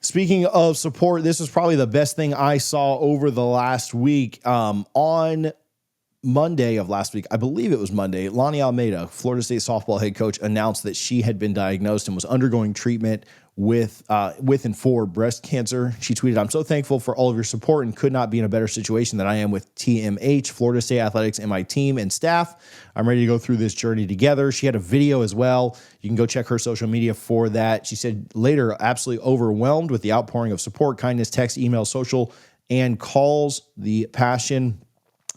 Speaking of support, this is probably the best thing I saw over the last week. On Monday of last week, I believe it was Monday, Lonni Almeida, Florida State softball head coach, announced that she had been diagnosed and was undergoing treatment with and for breast cancer. She tweeted, "I'm so thankful for all of your support and could not be in a better situation than I am with TMH, Florida State Athletics, and my team and staff. I'm ready to go through this journey together." She had a video as well. You can go check her social media for that. She said later, absolutely overwhelmed with the outpouring of support, kindness, text, email, social, and calls. The passion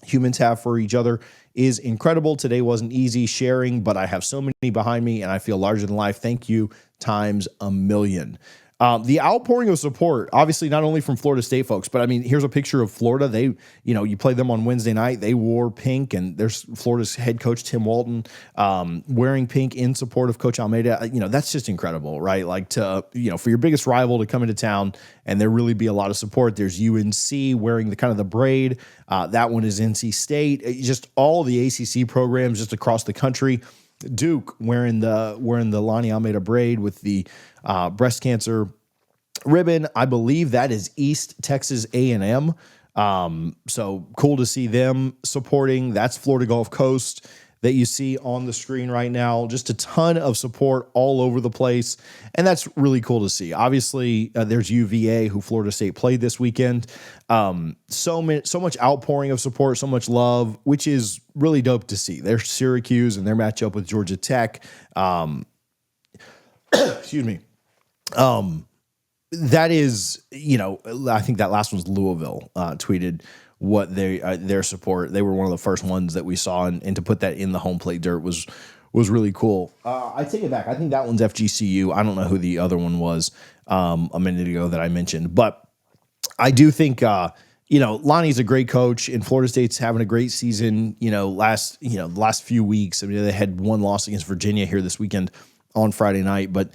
humans have for each other is incredible. Today wasn't easy sharing, but I have so many behind me and I feel larger than life. Thank you times a million. The outpouring of support, obviously not only from Florida State folks, but I mean, here's a picture of Florida. They, you play them on Wednesday night. They wore pink, and there's Florida's head coach, Tim Walton, wearing pink in support of Coach Almeida. That's just incredible, right? Like for your biggest rival to come into town and there really be a lot of support. There's UNC wearing the kind of the braid. That one is NC State. Just all the ACC programs just across the country. Duke wearing the Lonni Almeida braid with the breast cancer ribbon. I believe that is East Texas A&M. So cool to see them supporting. That's Florida Gulf Coast that you see on the screen right now. Just a ton of support all over the place, and that's really cool to see. Obviously, there's UVA, who Florida State played this weekend. So much outpouring of support, so much love, which is really dope to see. There's Syracuse and their matchup with Georgia Tech. Excuse me. That is, I think that last one's Louisville tweeted what their support. They were one of the first ones that we saw, and to put that in the home plate dirt was really cool. I take it back. I think that one's FGCU. I don't know who the other one was a minute ago that I mentioned, but I do think Lonnie's a great coach, and Florida State's having a great season. The last few weeks. I mean, they had one loss against Virginia here this weekend on Friday night, but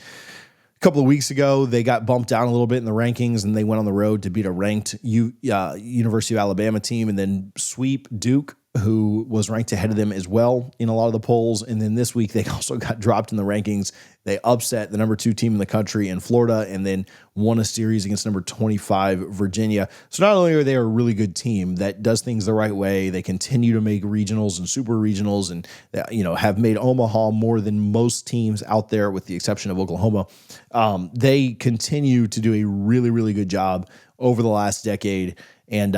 a couple of weeks ago, they got bumped down a little bit in the rankings, and they went on the road to beat a ranked University of Alabama team and then sweep Duke, who was ranked ahead of them as well in a lot of the polls. And then this week, they also got dropped in the rankings. They upset the number 2 team in the country in Florida and then won a series against number 25 Virginia. So not only are they a really good team that does things the right way, they continue to make regionals and super regionals and have made Omaha more than most teams out there with the exception of Oklahoma. They continue to do a really, really good job over the last decade and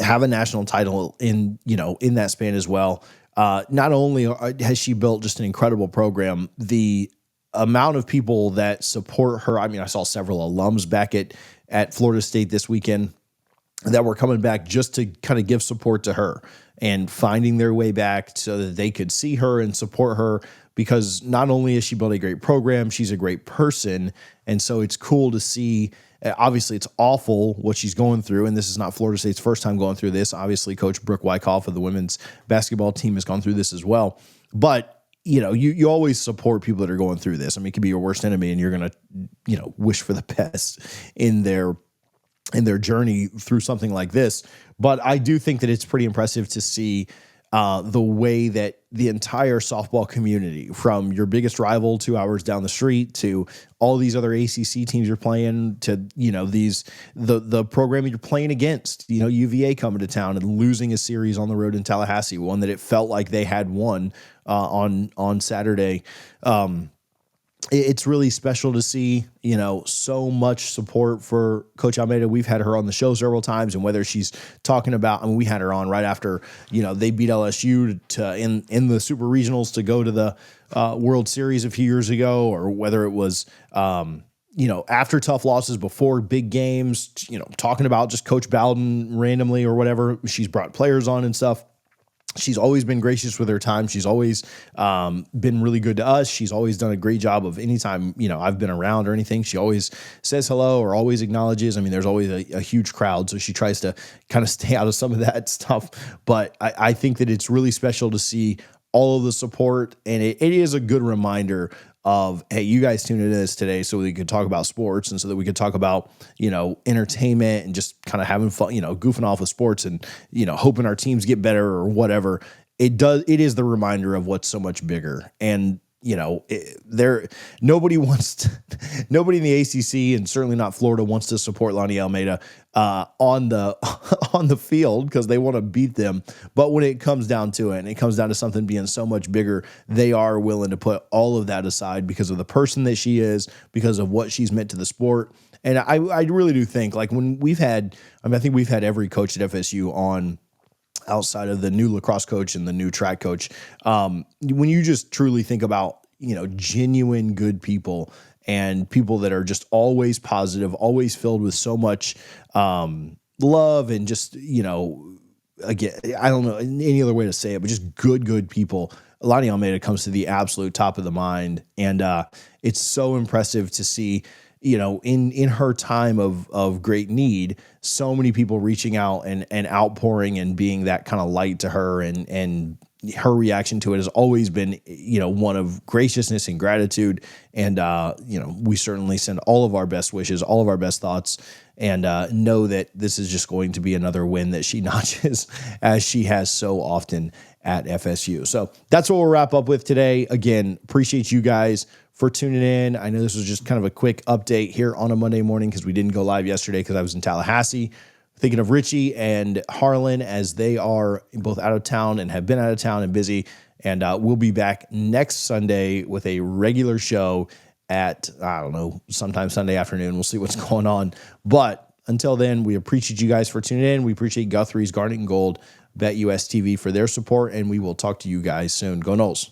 have a national title in that span as well. Not only has she built just an incredible program, the amount of people that support her. I mean, I saw several alums back at Florida State this weekend that were coming back just to kind of give support to her and finding their way back so that they could see her and support her, because not only has she built a great program, she's a great person. And so it's cool to see. Obviously, it's awful what she's going through, and this is not Florida State's first time going through this. Obviously, Coach Brooke Wyckoff of the women's basketball team has gone through this as well. But, you always support people that are going through this. I mean, it could be your worst enemy, and you're going to, wish for the best in their journey through something like this. But I do think that it's pretty impressive to see the way that the entire softball community, from your biggest rival 2 hours down the street to all these other ACC teams you're playing to, the program you're playing against, UVA coming to town and losing a series on the road in Tallahassee, one that it felt like they had won on Saturday. It's really special to see, so much support for Coach Almeida. We've had her on the show several times, and whether she's talking about, we had her on right after, they beat LSU in the super regionals to go to the World Series a few years ago, or whether it was, after tough losses, before big games, talking about just Coach Bowden randomly or whatever. She's brought players on and stuff. She's always been gracious with her time. She's always been really good to us. She's always done a great job of anytime, I've been around or anything. She always says hello or always acknowledges. I mean, there's always a huge crowd, so she tries to kind of stay out of some of that stuff. But I think that it's really special to see all of the support, and it is a good reminder of, hey, you guys tuned into this today so we could talk about sports and so that we could talk about, entertainment and just kind of having fun, goofing off with sports and, hoping our teams get better or whatever. It is the reminder of what's so much bigger. And nobody wants to, nobody in the ACC and certainly not Florida wants to support Lonni Almeida on the on the field because they want to beat them. But when it comes down to it, and it comes down to something being so much bigger, they are willing to put all of that aside because of the person that she is, because of what she's meant to the sport. And I really do think, like, when we've had, I think we've had every coach at FSU on outside of the new lacrosse coach and the new track coach. When you just truly think about, genuine good people and people that are just always positive, always filled with so much love and just, again, I don't know any other way to say it, but just good people. Lonni Almeida comes to the absolute top of the mind. And it's so impressive to see, in her time of great need, so many people reaching out and outpouring and being that kind of light to her, and her reaction to it has always been, one of graciousness and gratitude. And, we certainly send all of our best wishes, all of our best thoughts, and know that this is just going to be another win that she notches as she has so often at FSU. So that's what we'll wrap up with today. Again, appreciate you guys for tuning in. I know this was just kind of a quick update here on a Monday morning because we didn't go live yesterday because I was in Tallahassee. Thinking of Richie and Harlan as they are both out of town and have been out of town and busy. And we'll be back next Sunday with a regular show at, I don't know, sometime Sunday afternoon. We'll see what's going on. But until then, we appreciate you guys for tuning in. We appreciate Guthrie's Garnet and Gold, BetUS TV for their support, and we will talk to you guys soon. Go Noles.